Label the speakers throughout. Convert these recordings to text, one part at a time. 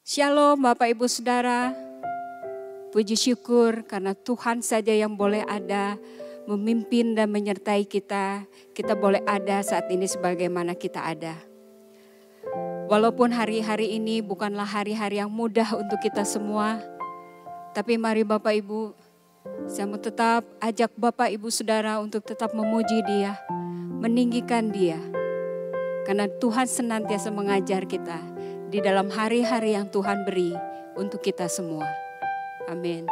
Speaker 1: Shalom Bapak Ibu Saudara, puji syukur karena Tuhan saja yang boleh ada, memimpin dan menyertai kita. Kita boleh ada saat ini sebagaimana kita ada. Walaupun hari-hari ini bukanlah hari-hari yang mudah untuk kita semua, tapi mari Bapak Ibu, saya mau tetap ajak Bapak Ibu Saudara untuk tetap memuji Dia, meninggikan Dia. Karena Tuhan senantiasa mengajar kita di dalam hari-hari yang Tuhan beri untuk kita semua. Amin.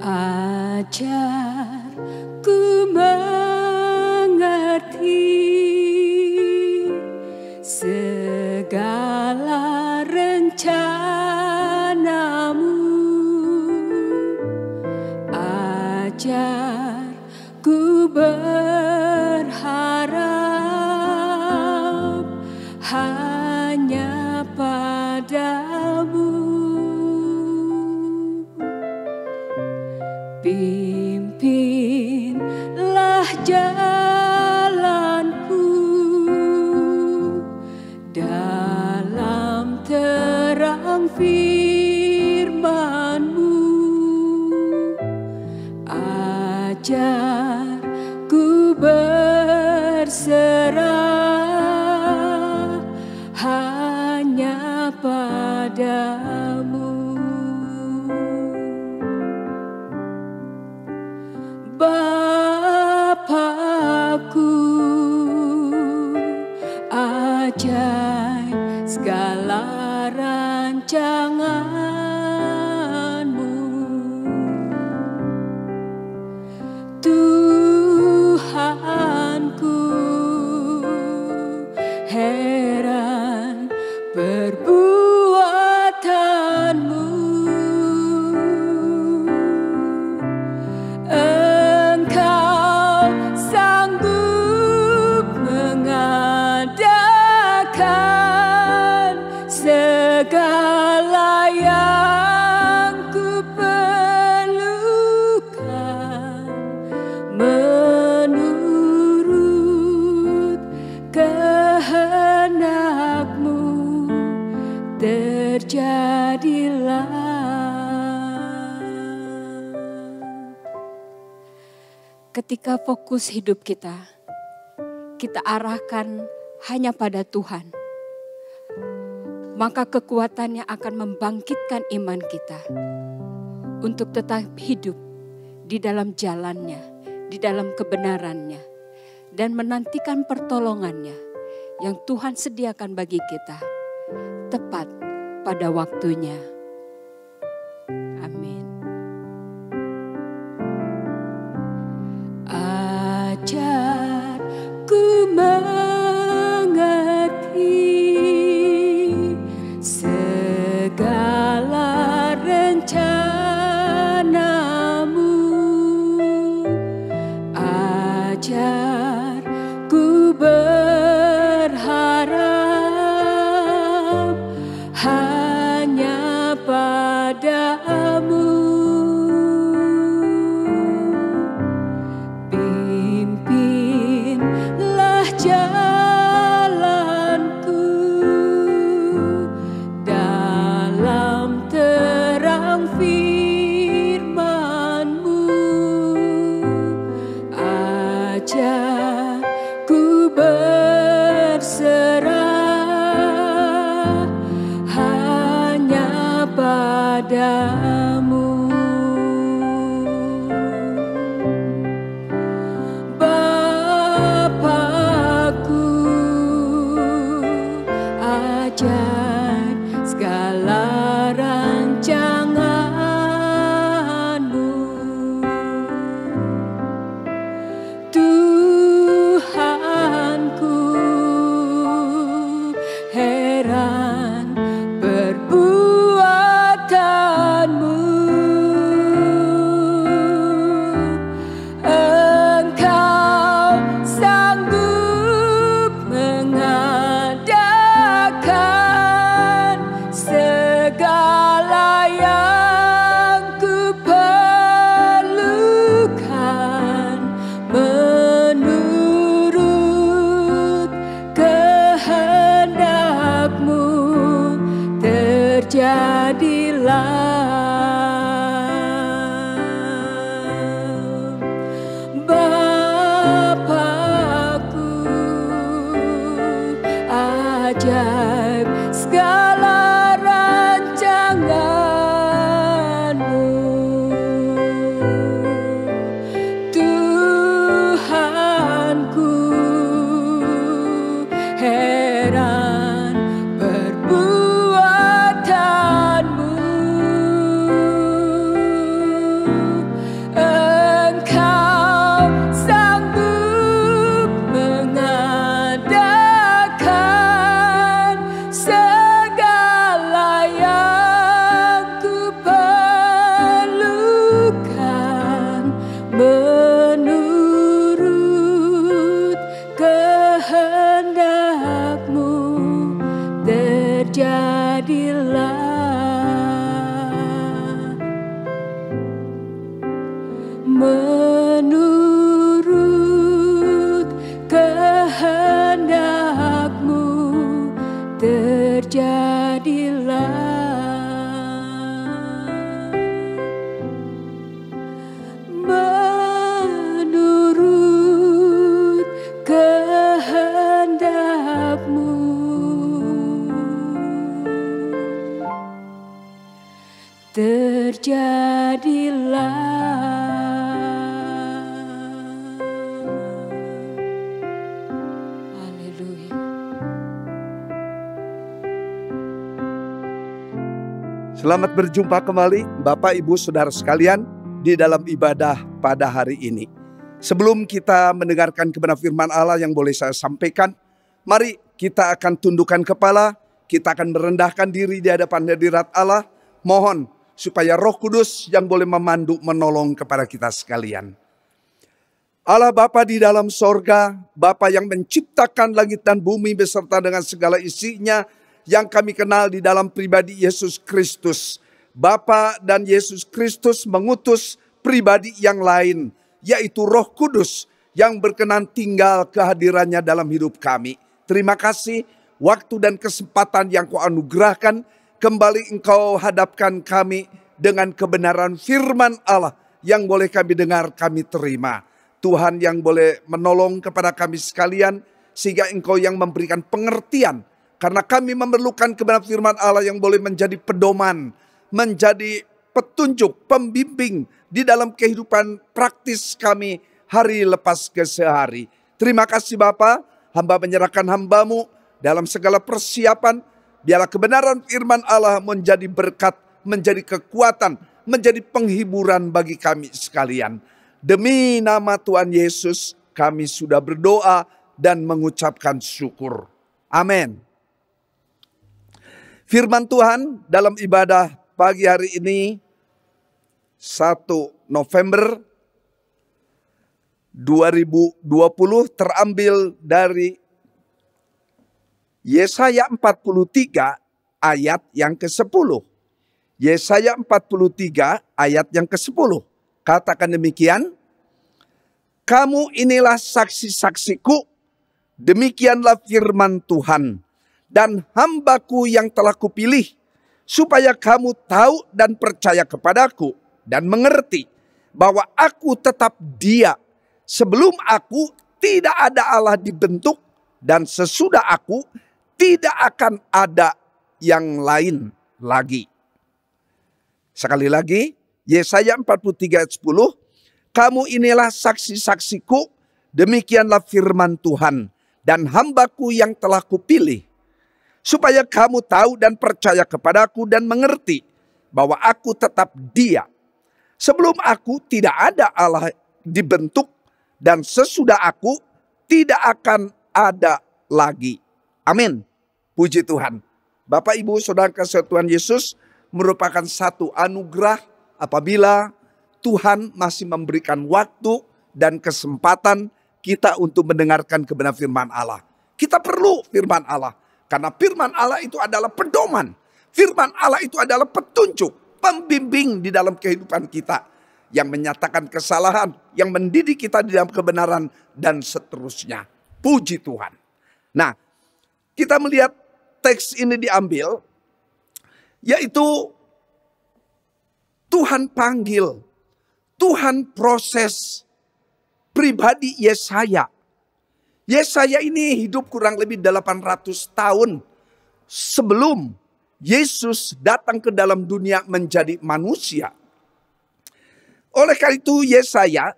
Speaker 1: Ajar ku mengerti segala rencanamu, ajar ku berharap hanya padamu. Pimpinlah jalanku dalam terang firman-Mu, ajar ku berserah hanya padamu. Bapakku, ajaib segala rancangan-Mu, Tuhanku, heran perbuatan-Mu. Segala yang ku perlukan menurut kehendak-Mu terjadilah. Ketika fokus hidup kita arahkan hanya pada Tuhan, maka kekuatannya akan membangkitkan iman kita untuk tetap hidup di dalam jalannya, di dalam kebenarannya, dan menantikan pertolongannya yang Tuhan sediakan bagi kita tepat pada waktunya. Amin. Ajar ku segala rencana-Mu, ajar ku berharap hanya padamu. Pimpinlah jalanku dalam terang firman-Mu, ajar ku berserah hanya padamu. Bapakku, ajar segala rancangan-Mu, Tuhanku, Bapakku ajaib segala rancanganmu, Tuhanku heran perbuatanmu. Engkau sanggup mengadakan segala yang ku perlukan menurut kehendak-Mu. Terjadilah menurut kehendak-Mu. Terjadilah menurut kehendak-Mu. Terjadilah. Haleluya.
Speaker 2: Selamat berjumpa kembali Bapak Ibu Saudara sekalian di dalam ibadah pada hari ini. Sebelum kita mendengarkan kebenaran firman Allah yang boleh saya sampaikan, mari kita akan tundukkan kepala, kita akan merendahkan diri di hadapan hadirat Allah. Mohon supaya Roh Kudus yang boleh memandu menolong kepada kita sekalian. Allah Bapa di dalam sorga, Bapa yang menciptakan langit dan bumi beserta dengan segala isinya, yang kami kenal di dalam pribadi Yesus Kristus. Bapa dan Yesus Kristus mengutus pribadi yang lain, yaitu Roh Kudus yang berkenan tinggal kehadirannya dalam hidup kami. Terima kasih waktu dan kesempatan yang Kau anugerahkan. Kembali Engkau hadapkan kami dengan kebenaran firman Allah yang boleh kami dengar, kami terima. Tuhan yang boleh menolong kepada kami sekalian, sehingga Engkau yang memberikan pengertian. Karena kami memerlukan kebenaran firman Allah yang boleh menjadi pedoman, menjadi petunjuk, pembimbing di dalam kehidupan praktis kami hari lepas ke sehari. Terima kasih Bapa, hamba menyerahkan hamba-Mu dalam segala persiapan. Biarlah kebenaran firman Allah menjadi berkat, menjadi kekuatan, menjadi penghiburan bagi kami sekalian. Demi nama Tuhan Yesus kami sudah berdoa dan mengucapkan syukur. Amin. Firman Tuhan dalam ibadah pagi hari ini 1 November 2020 terambil dari Yesaya 43 ayat yang ke-10. Yesaya 43 ayat yang ke-10. Katakan demikian. Kamu inilah saksi-saksiku, demikianlah firman Tuhan. Dan hambaku yang telah kupilih, supaya kamu tahu dan percaya kepadaku, dan mengerti bahwa aku tetap Dia. Sebelum aku tidak ada Allah dibentuk, dan sesudah aku tidak akan ada yang lain lagi. Sekali lagi, Yesaya 43 ayat 10. Kamu inilah saksi-saksiku, demikianlah firman Tuhan. Dan hambaku yang telah kupilih, supaya kamu tahu dan percaya kepadaku dan mengerti bahwa aku tetap Dia. Sebelum aku tidak ada Allah dibentuk, dan sesudah aku tidak akan ada lagi. Amin. Puji Tuhan. Bapak Ibu Saudara kasih Tuhan Yesus, merupakan satu anugerah apabila Tuhan masih memberikan waktu dan kesempatan kita untuk mendengarkan kebenaran firman Allah. Kita perlu firman Allah. Karena firman Allah itu adalah pedoman. Firman Allah itu adalah petunjuk, pembimbing di dalam kehidupan kita. Yang menyatakan kesalahan, yang mendidik kita di dalam kebenaran, dan seterusnya. Puji Tuhan. Nah, kita melihat teks ini diambil. Yaitu Tuhan panggil, Tuhan proses pribadi Yesaya. Yesaya ini hidup kurang lebih 800 tahun sebelum Yesus datang ke dalam dunia menjadi manusia. Oleh karena itu Yesaya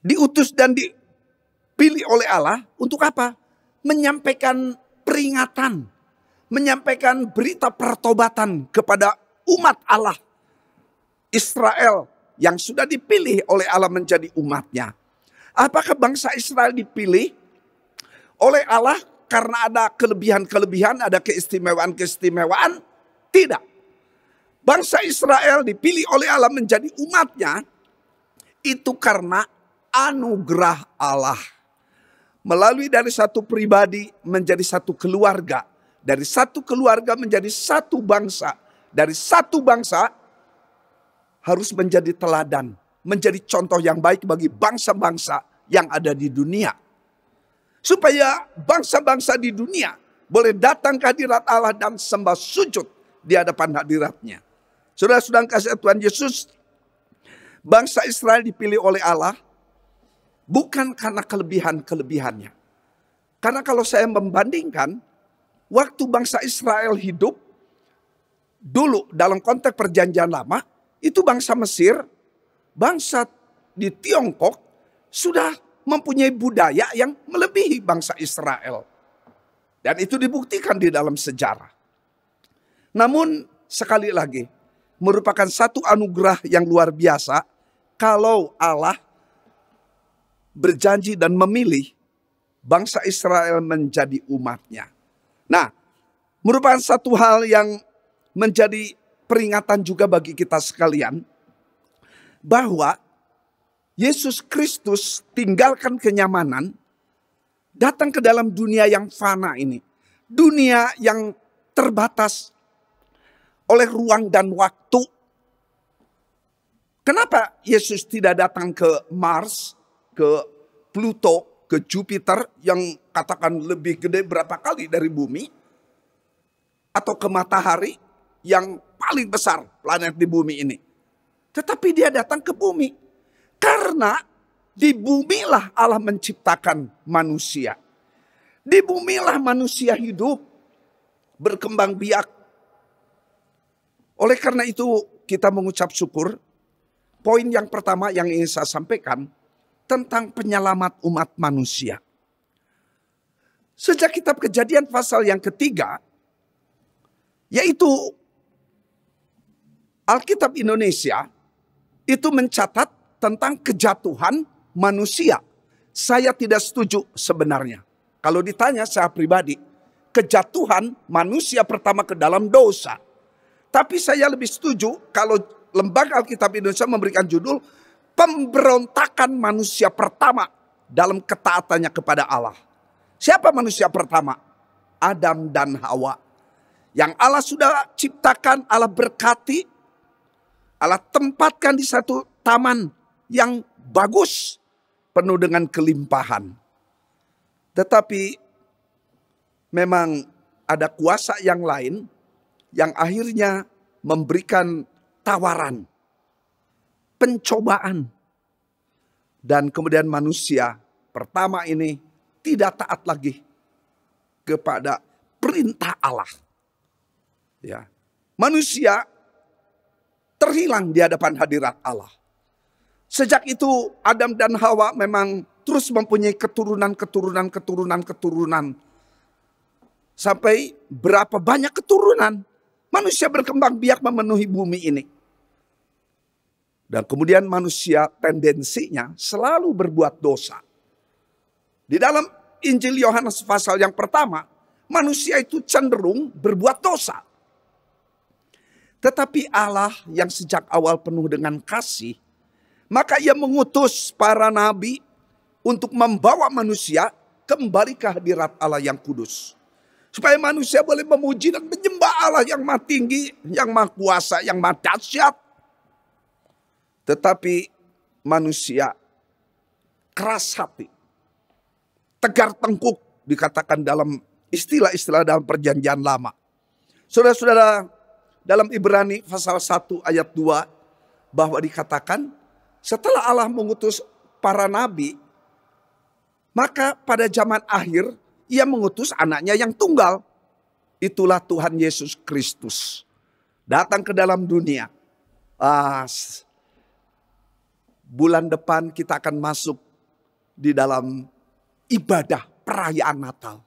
Speaker 2: diutus dan dipilih oleh Allah untuk apa? Menyampaikan peringatan, menyampaikan berita pertobatan kepada umat Allah Israel yang sudah dipilih oleh Allah menjadi umatnya. Apakah bangsa Israel dipilih oleh Allah karena ada kelebihan-kelebihan, ada keistimewaan-keistimewaan? Tidak. Bangsa Israel dipilih oleh Allah menjadi umatnya itu karena anugerah Allah. Melalui dari satu pribadi menjadi satu keluarga. Dari satu keluarga menjadi satu bangsa. Dari satu bangsa harus menjadi teladan. Menjadi contoh yang baik bagi bangsa-bangsa yang ada di dunia. Supaya bangsa-bangsa di dunia boleh datang ke hadirat Allah dan sembah sujud di hadapan hadiratnya. Saudara-saudara kasih Tuhan Yesus, bangsa Israel dipilih oleh Allah bukan karena kelebihan-kelebihannya. Karena kalau saya membandingkan, waktu bangsa Israel hidup dulu dalam konteks perjanjian lama, itu bangsa Mesir, bangsa di Tiongkok sudah mempunyai budaya yang melebihi bangsa Israel. Dan itu dibuktikan di dalam sejarah. Namun sekali lagi, merupakan satu anugerah yang luar biasa kalau Allah berjanji dan memilih bangsa Israel menjadi umatnya. Nah, merupakan satu hal yang menjadi peringatan juga bagi kita sekalian, bahwa Yesus Kristus tinggalkan kenyamanan, datang ke dalam dunia yang fana ini. Dunia yang terbatas oleh ruang dan waktu. Kenapa Yesus tidak datang ke Mars, ke Pluto, ke Jupiter yang katakan lebih gede berapa kali dari bumi, atau ke matahari yang paling besar planet di bumi ini. Tetapi dia datang ke bumi. Karena di bumilah Allah menciptakan manusia. Di bumilah manusia hidup, berkembang biak. Oleh karena itu kita mengucap syukur. Poin yang pertama yang ingin saya sampaikan tentang penyelamat umat manusia. Sejak kitab Kejadian pasal yang ketiga, yaitu Alkitab Indonesia itu mencatat tentang kejatuhan manusia. Saya tidak setuju sebenarnya. Kalau ditanya saya pribadi, kejatuhan manusia pertama ke dalam dosa. Tapi saya lebih setuju kalau Lembaga Alkitab Indonesia memberikan judul pemberontakan manusia pertama dalam ketaatannya kepada Allah. Siapa manusia pertama? Adam dan Hawa. Yang Allah sudah ciptakan, Allah berkati, Allah tempatkan di satu taman yang bagus, penuh dengan kelimpahan. Tetapi memang ada kuasa yang lain yang akhirnya memberikan tawaran, pencobaan. Dan kemudian manusia pertama ini tidak taat lagi kepada perintah Allah. Ya. Manusia terhilang di hadapan hadirat Allah. Sejak itu Adam dan Hawa memang terus mempunyai keturunan. Sampai berapa banyak keturunan. Manusia berkembang biak memenuhi bumi ini. Dan kemudian manusia tendensinya selalu berbuat dosa. Di dalam Injil Yohanes pasal yang pertama, manusia itu cenderung berbuat dosa. Tetapi Allah yang sejak awal penuh dengan kasih, maka ia mengutus para nabi untuk membawa manusia kembali ke hadirat Allah yang kudus. Supaya manusia boleh memuji dan menyembah Allah yang maha tinggi, yang maha kuasa, yang maha dahsyat. Tetapi manusia keras hati, tegar tengkuk dikatakan dalam istilah-istilah dalam perjanjian lama. Saudara-saudara, dalam Ibrani pasal 1 ayat 2 bahwa dikatakan setelah Allah mengutus para nabi, maka pada zaman akhir ia mengutus anaknya yang tunggal. Itulah Tuhan Yesus Kristus. Datang ke dalam dunia. Bulan depan kita akan masuk di dalam ibadah perayaan Natal.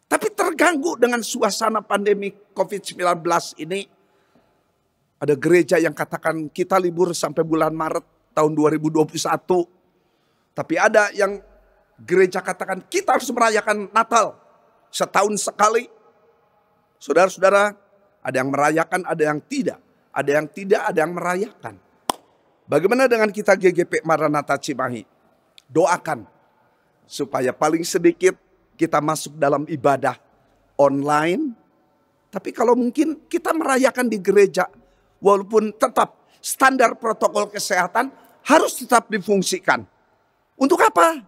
Speaker 2: Tapi terganggu dengan suasana pandemi COVID-19 ini. Ada gereja yang katakan kita libur sampai bulan Maret tahun 2021. Tapi ada yang gereja katakan kita harus merayakan Natal setahun sekali. Saudara-saudara, ada yang merayakan, ada yang tidak. Ada yang tidak, ada yang merayakan. Bagaimana dengan kita GGP Maranatha Cimahi? Doakan supaya paling sedikit kita masuk dalam ibadah online. Tapi kalau mungkin kita merayakan di gereja, walaupun tetap standar protokol kesehatan harus tetap difungsikan. Untuk apa?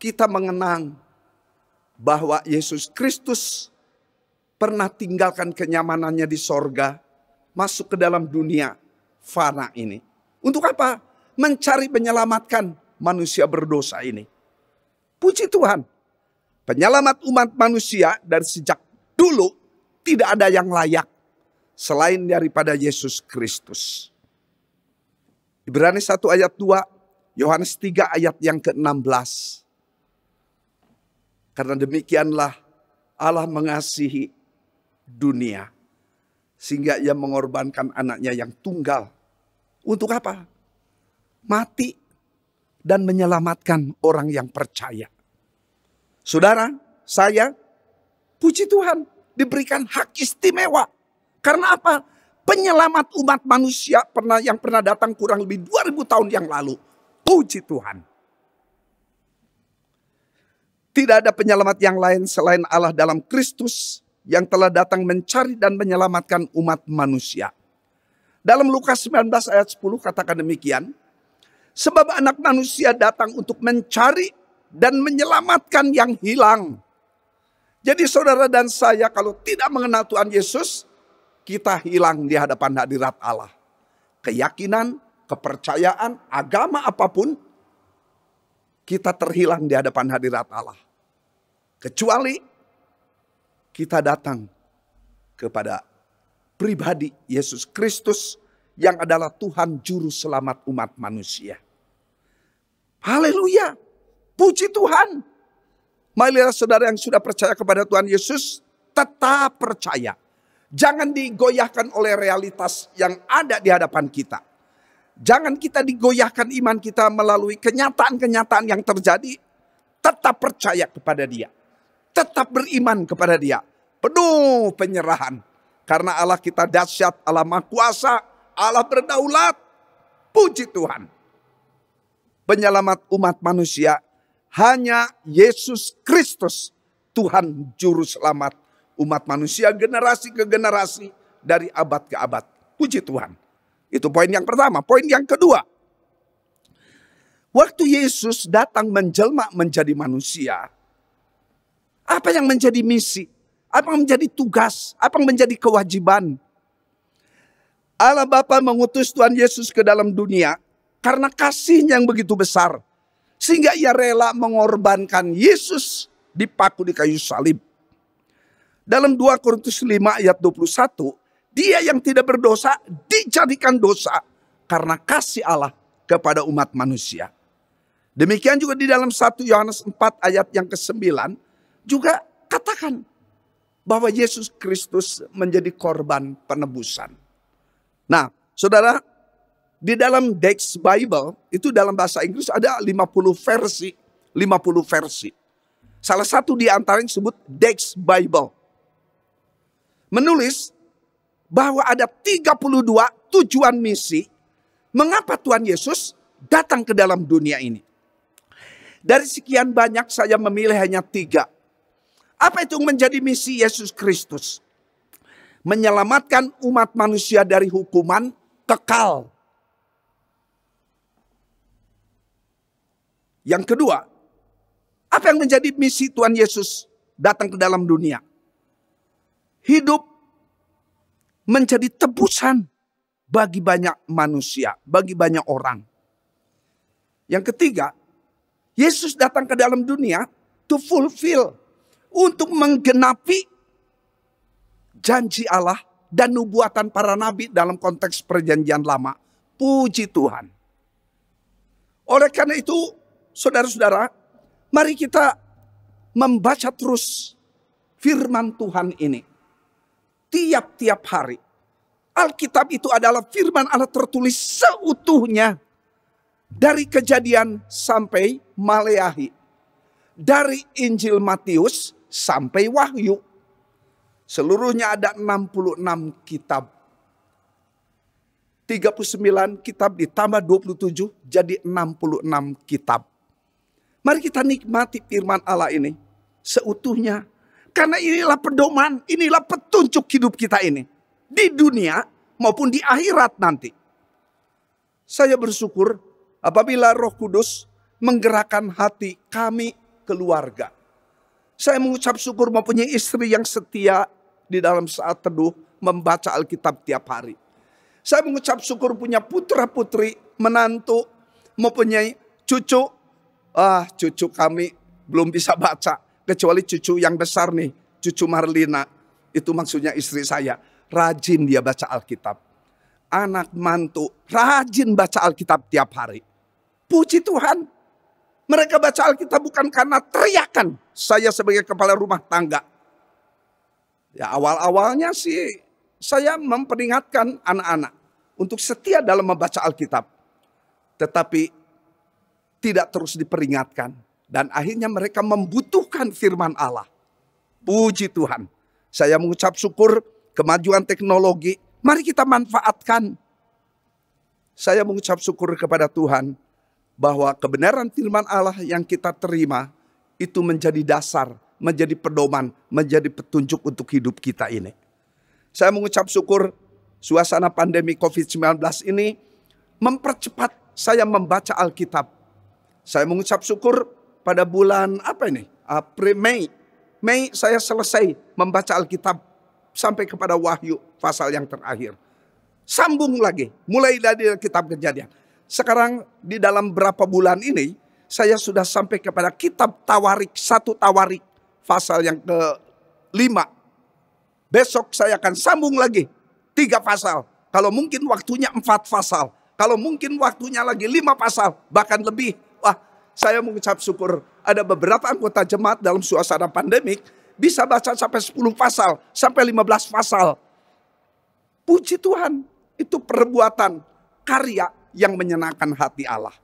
Speaker 2: Kita mengenang bahwa Yesus Kristus pernah tinggalkan kenyamanannya di sorga, masuk ke dalam dunia fana ini. Untuk apa? Mencari menyelamatkan manusia berdosa ini. Puji Tuhan. Penyelamat umat manusia dari sejak dulu tidak ada yang layak selain daripada Yesus Kristus. Ibrani 1 ayat 2, Yohanes 3 ayat yang ke-16. Karena demikianlah Allah mengasihi dunia, sehingga ia mengorbankan anaknya yang tunggal. Untuk apa? Mati dan menyelamatkan orang yang percaya. Saudara, saya, puji Tuhan, diberikan hak istimewa. Karena apa? Penyelamat umat manusia yang pernah datang kurang lebih 2000 tahun yang lalu. Puji Tuhan. Tidak ada penyelamat yang lain selain Allah dalam Kristus yang telah datang mencari dan menyelamatkan umat manusia. Dalam Lukas 19 ayat 10 katakan demikian. Sebab anak manusia datang untuk mencari dan menyelamatkan yang hilang. Jadi saudara dan saya kalau tidak mengenal Tuhan Yesus, kita hilang di hadapan hadirat Allah. Keyakinan, kepercayaan, agama apapun, kita terhilang di hadapan hadirat Allah. Kecuali kita datang kepada pribadi Yesus Kristus yang adalah Tuhan Juru Selamat umat manusia. Haleluya. Puji Tuhan. Marilah saudara yang sudah percaya kepada Tuhan Yesus, tetap percaya. Jangan digoyahkan oleh realitas yang ada di hadapan kita. Jangan kita digoyahkan iman kita melalui kenyataan-kenyataan yang terjadi. Tetap percaya kepada Dia. Tetap beriman kepada Dia. Penuh penyerahan. Karena Allah kita dahsyat, Allah Maha Kuasa, Allah berdaulat. Puji Tuhan. Penyelamat umat manusia hanya Yesus Kristus, Tuhan Juru Selamat umat manusia generasi ke generasi dari abad ke abad. Puji Tuhan. Itu poin yang pertama. Poin yang kedua. Waktu Yesus datang menjelma menjadi manusia, apa yang menjadi misi? Apa yang menjadi tugas? Apa yang menjadi kewajiban? Allah Bapa mengutus Tuhan Yesus ke dalam dunia karena kasih-Nya yang begitu besar. Sehingga Ia rela mengorbankan Yesus dipaku di kayu salib. Dalam 2 Korintus 5 ayat 21, Dia yang tidak berdosa dijadikan dosa karena kasih Allah kepada umat manusia. Demikian juga di dalam 1 Yohanes 4 ayat yang ke-9 juga katakan bahwa Yesus Kristus menjadi korban penebusan. Nah, saudara, di dalam Dex Bible, itu dalam bahasa Inggris ada 50 versi. 50 versi. Salah satu di antaranya disebut Dex Bible. Menulis bahwa ada 32 tujuan misi mengapa Tuhan Yesus datang ke dalam dunia ini. Dari sekian banyak saya memilih hanya 3. Apa itu menjadi misi Yesus Kristus? Menyelamatkan umat manusia dari hukuman kekal. Yang kedua, apa yang menjadi misi Tuhan Yesus datang ke dalam dunia? hidup menjadi tebusan bagi banyak manusia, bagi banyak orang. Yang ketiga, Yesus datang ke dalam dunia to fulfill, untuk menggenapi janji Allah dan nubuatan para nabi dalam konteks perjanjian lama. Puji Tuhan. Oleh karena itu, saudara-saudara, mari kita membaca terus firman Tuhan ini. Tiap-tiap hari. Alkitab itu adalah firman Allah tertulis seutuhnya. Dari Kejadian sampai Maleakhi. Dari Injil Matius sampai Wahyu. Seluruhnya ada 66 kitab. 39 kitab ditambah 27 jadi 66 kitab. Mari kita nikmati firman Allah ini seutuhnya. Karena inilah pedoman, inilah petunjuk hidup kita ini. Di dunia maupun di akhirat nanti. Saya bersyukur apabila Roh Kudus menggerakkan hati kami keluarga. Saya mengucap syukur mempunyai istri yang setia di dalam saat teduh membaca Alkitab tiap hari. Saya mengucap syukur punya putra-putri, menantu, mempunyai cucu. Cucu kami belum bisa baca. Kecuali cucu yang besar nih, cucu Marlina. Itu maksudnya istri saya. Rajin dia baca Alkitab. Anak mantu rajin baca Alkitab tiap hari. Puji Tuhan. Mereka baca Alkitab bukan karena teriakan. Saya sebagai kepala rumah tangga. Ya awal-awalnya sih saya memperingatkan anak-anak untuk setia dalam membaca Alkitab. Tetapi tidak terus diperingatkan. Dan akhirnya mereka membutuhkan firman Allah. Puji Tuhan. Saya mengucap syukur kemajuan teknologi. Mari kita manfaatkan. Saya mengucap syukur kepada Tuhan. Bahwa kebenaran firman Allah yang kita terima. Itu menjadi dasar, menjadi pedoman, menjadi petunjuk untuk hidup kita ini. Saya mengucap syukur suasana pandemi COVID-19 ini mempercepat saya membaca Alkitab. Saya mengucap syukur pada bulan Mei saya selesai membaca Alkitab sampai kepada Wahyu pasal yang terakhir. Sambung lagi, mulai dari kitab Kejadian. Sekarang di dalam berapa bulan ini saya sudah sampai kepada kitab Tawarik, 1 Tawarik pasal yang ke-5. Besok saya akan sambung lagi 3 pasal. Kalau mungkin waktunya 4 pasal. Kalau mungkin waktunya lagi 5 pasal, bahkan lebih. Wah, saya mengucap syukur ada beberapa anggota jemaat dalam suasana pandemik bisa baca sampai 10 pasal, sampai 15 pasal. Puji Tuhan, itu perbuatan karya yang menyenangkan hati Allah.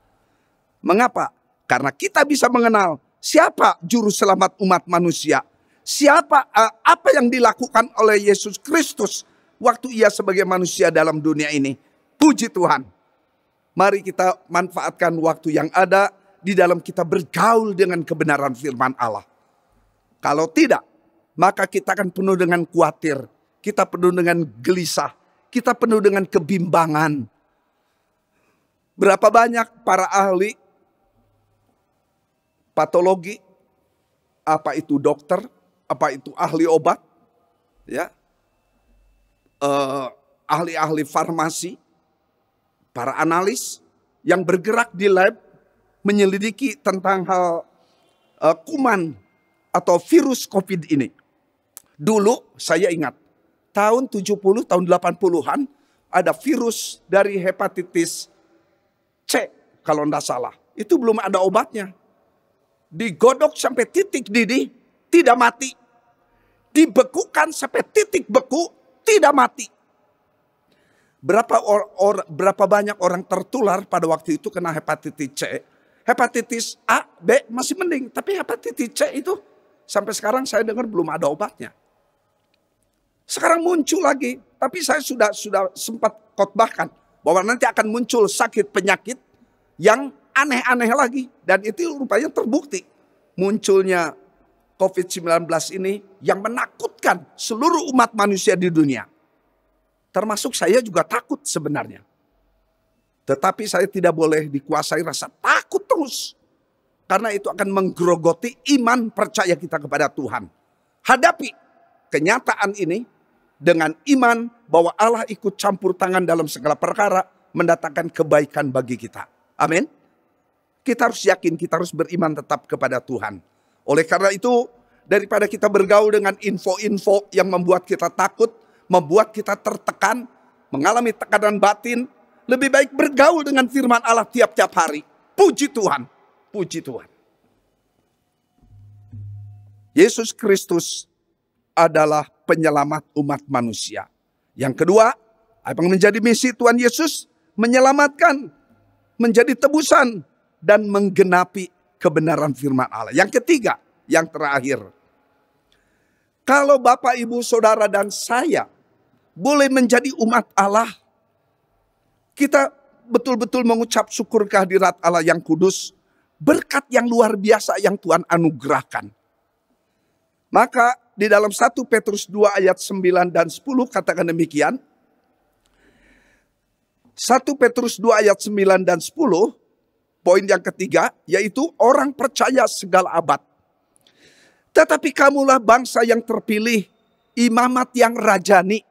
Speaker 2: Mengapa? Karena kita bisa mengenal siapa juru selamat umat manusia. Apa yang dilakukan oleh Yesus Kristus waktu ia sebagai manusia dalam dunia ini. Puji Tuhan. Mari kita manfaatkan waktu yang ada di dalam kita bergaul dengan kebenaran firman Allah. Kalau tidak, maka kita akan penuh dengan khawatir. Kita penuh dengan gelisah. Kita penuh dengan kebimbangan. Berapa banyak para ahli patologi, apa itu dokter, apa itu ahli obat, ya, ahli-ahli farmasi, para analis yang bergerak di lab menyelidiki tentang hal kuman atau virus COVID ini. Dulu saya ingat tahun 70, tahun 80-an ada virus dari hepatitis C kalau tidak salah. Itu belum ada obatnya. Digodok sampai titik didih, tidak mati. Dibekukan sampai titik beku, tidak mati. Berapa banyak orang tertular pada waktu itu kena hepatitis C. Hepatitis A, B masih mending. Tapi hepatitis C itu sampai sekarang saya dengar belum ada obatnya. Sekarang muncul lagi. Tapi saya sudah sempat khotbahkan bahwa nanti akan muncul sakit penyakit yang aneh-aneh lagi. Dan itu rupanya terbukti. Munculnya COVID-19 ini yang menakutkan seluruh umat manusia di dunia. Termasuk saya juga takut sebenarnya. Tetapi saya tidak boleh dikuasai rasa takut terus. Karena itu akan menggerogoti iman percaya kita kepada Tuhan. Hadapi kenyataan ini dengan iman bahwa Allah ikut campur tangan dalam segala perkara, mendatangkan kebaikan bagi kita. Amin. Kita harus yakin, kita harus beriman tetap kepada Tuhan. Oleh karena itu, daripada kita bergaul dengan info-info yang membuat kita takut, membuat kita tertekan, mengalami tekanan batin, lebih baik bergaul dengan firman Allah tiap-tiap hari. Puji Tuhan, puji Tuhan. Yesus Kristus adalah penyelamat umat manusia. Yang kedua, apa yang menjadi misi Tuhan Yesus? Menyelamatkan, menjadi tebusan, dan menggenapi kebenaran firman Allah. Yang ketiga, yang terakhir. Kalau Bapak, Ibu, Saudara, dan saya boleh menjadi umat Allah, kita betul-betul mengucap syukur kehadirat Allah yang kudus, berkat yang luar biasa yang Tuhan anugerahkan. Maka di dalam 1 Petrus 2 ayat 9 dan 10 katakan demikian. 1 Petrus 2 ayat 9 dan 10, poin yang ketiga, yaitu orang percaya segala abad. Tetapi kamulah bangsa yang terpilih, imamat yang rajani,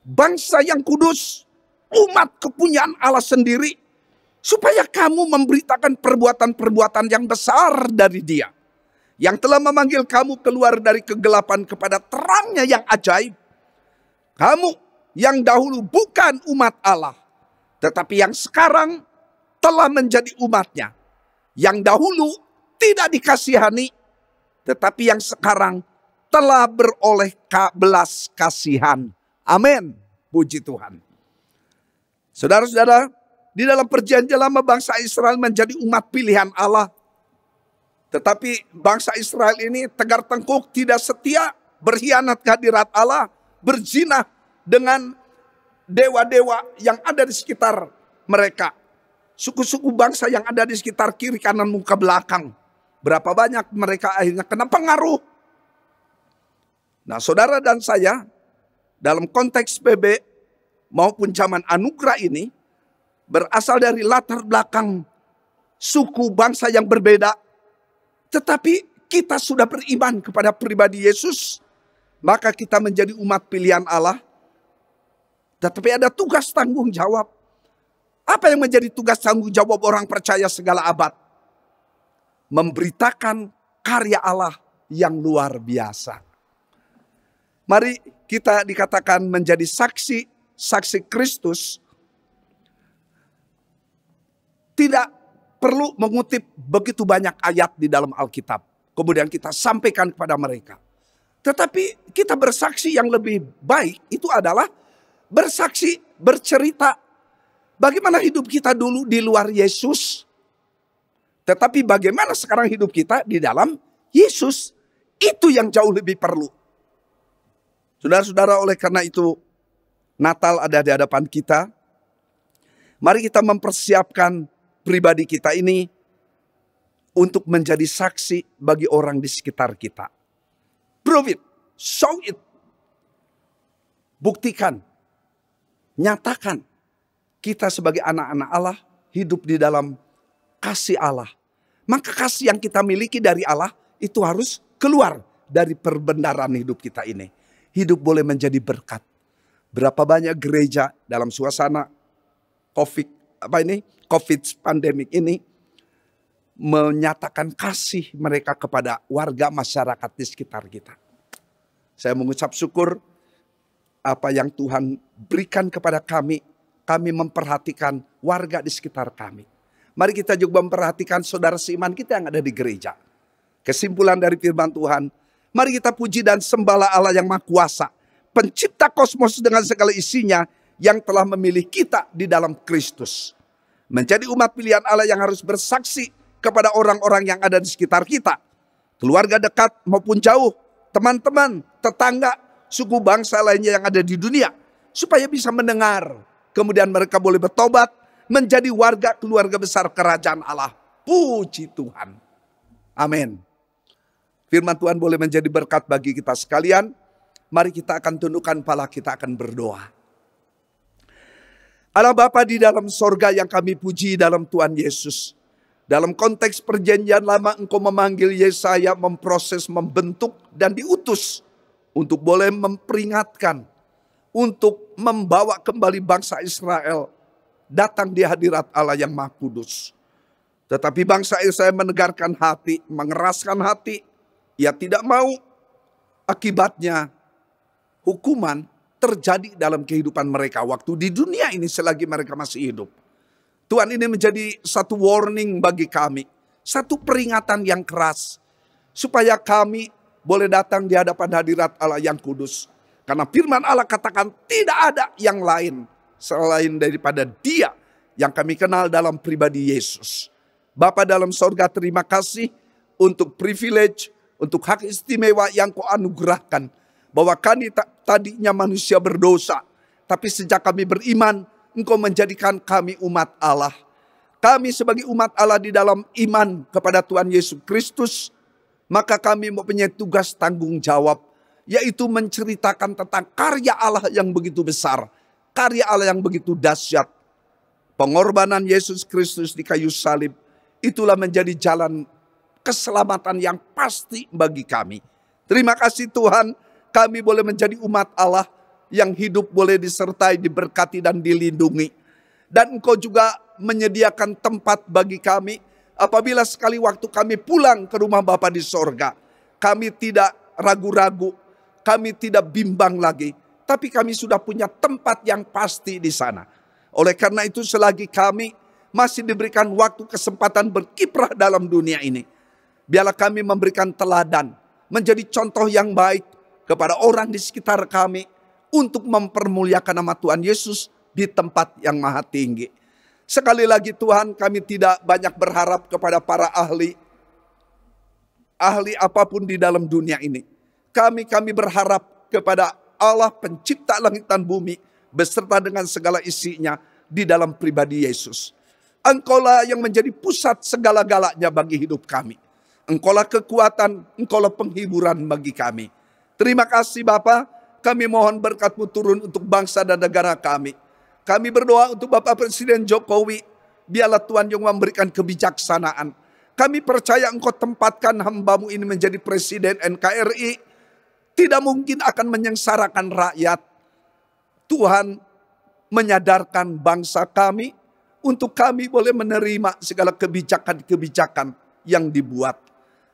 Speaker 2: bangsa yang kudus, umat kepunyaan Allah sendiri, supaya kamu memberitakan perbuatan-perbuatan yang besar dari Dia, yang telah memanggil kamu keluar dari kegelapan kepada terangnya yang ajaib. Kamu yang dahulu bukan umat Allah, tetapi yang sekarang telah menjadi umatnya. Yang dahulu tidak dikasihani, tetapi yang sekarang telah beroleh belas kasihan. Amin. Puji Tuhan. Saudara-saudara, di dalam perjanjian lama bangsa Israel menjadi umat pilihan Allah. Tetapi bangsa Israel ini tegar tengkuk, tidak setia, berkhianat kehadirat Allah, berzina dengan dewa-dewa yang ada di sekitar mereka. Suku-suku bangsa yang ada di sekitar kiri kanan muka belakang. Berapa banyak mereka akhirnya kena pengaruh. Nah, saudara dan saya dalam konteks PB maupun zaman anugerah ini berasal dari latar belakang suku bangsa yang berbeda. Tetapi kita sudah beriman kepada pribadi Yesus, maka kita menjadi umat pilihan Allah. Tetapi ada tugas tanggung jawab. Apa yang menjadi tugas tanggung jawab orang percaya segala abad? Memberitakan karya Allah yang luar biasa. Mari kita dikatakan menjadi saksi Kristus. Tidak perlu mengutip begitu banyak ayat di dalam Alkitab. Kemudian kita sampaikan kepada mereka. Tetapi kita bersaksi yang lebih baik itu adalah bersaksi, bercerita. Bagaimana hidup kita dulu di luar Yesus. Tetapi bagaimana sekarang hidup kita di dalam Yesus. Itu yang jauh lebih perlu. Saudara-saudara, oleh karena itu Natal ada di hadapan kita. Mari kita mempersiapkan pribadi kita ini untuk menjadi saksi bagi orang di sekitar kita. Prove it, show it. Buktikan, nyatakan kita sebagai anak-anak Allah hidup di dalam kasih Allah. Maka kasih yang kita miliki dari Allah itu harus keluar dari perbendaharaan hidup kita ini. Hidup boleh menjadi berkat. Berapa banyak gereja dalam suasana COVID pandemik ini menyatakan kasih mereka kepada warga masyarakat di sekitar kita. Saya mengucap syukur apa yang Tuhan berikan kepada kami. Kami memperhatikan warga di sekitar kami. Mari kita juga memperhatikan saudara seiman kita yang ada di gereja. Kesimpulan dari firman Tuhan, mari kita puji dan sembahlah Allah yang Maha Kuasa, pencipta kosmos dengan segala isinya, yang telah memilih kita di dalam Kristus. Menjadi umat pilihan Allah yang harus bersaksi kepada orang-orang yang ada di sekitar kita. Keluarga dekat maupun jauh, teman-teman, tetangga, suku bangsa lainnya yang ada di dunia. Supaya bisa mendengar. Kemudian mereka boleh bertobat, menjadi warga keluarga besar kerajaan Allah. Puji Tuhan. Amin. Firman Tuhan boleh menjadi berkat bagi kita sekalian. Mari kita akan tundukkan kepala, kita akan berdoa. Allah Bapa di dalam sorga yang kami puji dalam Tuhan Yesus. Dalam konteks perjanjian lama Engkau memanggil Yesaya, memproses, membentuk dan diutus untuk boleh memperingatkan, untuk membawa kembali bangsa Israel datang di hadirat Allah yang Maha Kudus. Tetapi bangsa Israel menegarkan hati, mengeraskan hati. Ia tidak mau, akibatnya hukuman terjadi dalam kehidupan mereka waktu di dunia ini selagi mereka masih hidup. Tuhan, ini menjadi satu warning bagi kami, satu peringatan yang keras, supaya kami boleh datang di hadapan hadirat Allah yang kudus. Karena firman Allah katakan tidak ada yang lain selain daripada Dia yang kami kenal dalam pribadi Yesus. Bapa dalam sorga, terima kasih untuk privilege, untuk hak istimewa yang Kau anugerahkan. Bahwa kami tadinya manusia berdosa, tapi sejak kami beriman, Engkau menjadikan kami umat Allah. Kami sebagai umat Allah di dalam iman kepada Tuhan Yesus Kristus, maka kami mempunyai tugas tanggung jawab, yaitu menceritakan tentang karya Allah yang begitu besar, karya Allah yang begitu dahsyat. Pengorbanan Yesus Kristus di kayu salib, itulah menjadi jalan keselamatan yang pasti bagi kami. Terima kasih Tuhan, kami boleh menjadi umat Allah yang hidup boleh disertai, diberkati dan dilindungi. Dan Engkau juga menyediakan tempat bagi kami apabila sekali waktu kami pulang ke rumah Bapa di sorga. Kami tidak ragu-ragu, kami tidak bimbang lagi, tapi kami sudah punya tempat yang pasti di sana. Oleh karena itu selagi kami masih diberikan waktu kesempatan berkiprah dalam dunia ini, biarlah kami memberikan teladan, menjadi contoh yang baik kepada orang di sekitar kami untuk mempermuliakan nama Tuhan Yesus di tempat yang maha tinggi. Sekali lagi Tuhan, kami tidak banyak berharap kepada para ahli apapun di dalam dunia ini. Kami berharap kepada Allah pencipta langit dan bumi beserta dengan segala isinya di dalam pribadi Yesus. Engkaulah yang menjadi pusat segala-galanya bagi hidup kami. Engkaulah kekuatan, Engkaulah penghiburan bagi kami. Terima kasih Bapa, kami mohon berkat-Mu turun untuk bangsa dan negara kami. Kami berdoa untuk Bapak Presiden Jokowi, biarlah Tuhan yang memberikan kebijaksanaan. Kami percaya Engkau tempatkan hamba-Mu ini menjadi Presiden NKRI, tidak mungkin akan menyengsarakan rakyat. Tuhan menyadarkan bangsa kami, untuk kami boleh menerima segala kebijakan-kebijakan yang dibuat.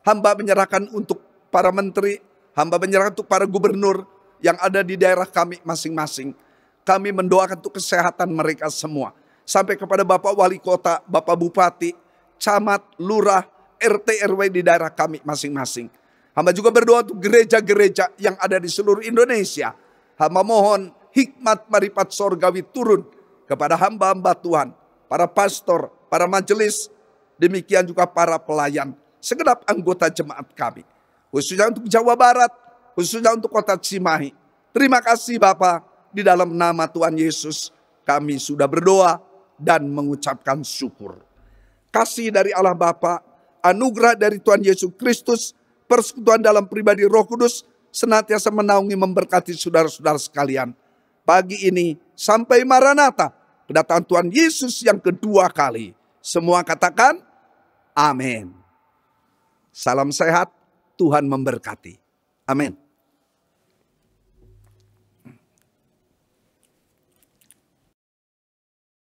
Speaker 2: Hamba menyerahkan untuk para menteri, hamba menyerahkan untuk para gubernur yang ada di daerah kami masing-masing. Kami mendoakan untuk kesehatan mereka semua. Sampai kepada Bapak Wali Kota, Bapak Bupati, Camat, Lurah, RT, RW di daerah kami masing-masing. Hamba juga berdoa untuk gereja-gereja yang ada di seluruh Indonesia. Hamba mohon hikmat marifat sorgawi turun kepada hamba-hamba Tuhan, para pastor, para majelis, demikian juga para pelayan, segenap anggota jemaat kami. Khususnya untuk Jawa Barat, khususnya untuk kota Cimahi. Terima kasih Bapa, di dalam nama Tuhan Yesus kami sudah berdoa dan mengucapkan syukur. Kasih dari Allah Bapa, anugerah dari Tuhan Yesus Kristus, persekutuan dalam pribadi Roh Kudus, senantiasa menaungi memberkati saudara-saudara sekalian. Pagi ini sampai Maranatha, kedatangan Tuhan Yesus yang kedua kali. Semua katakan amin. Salam sehat, Tuhan memberkati. Amin.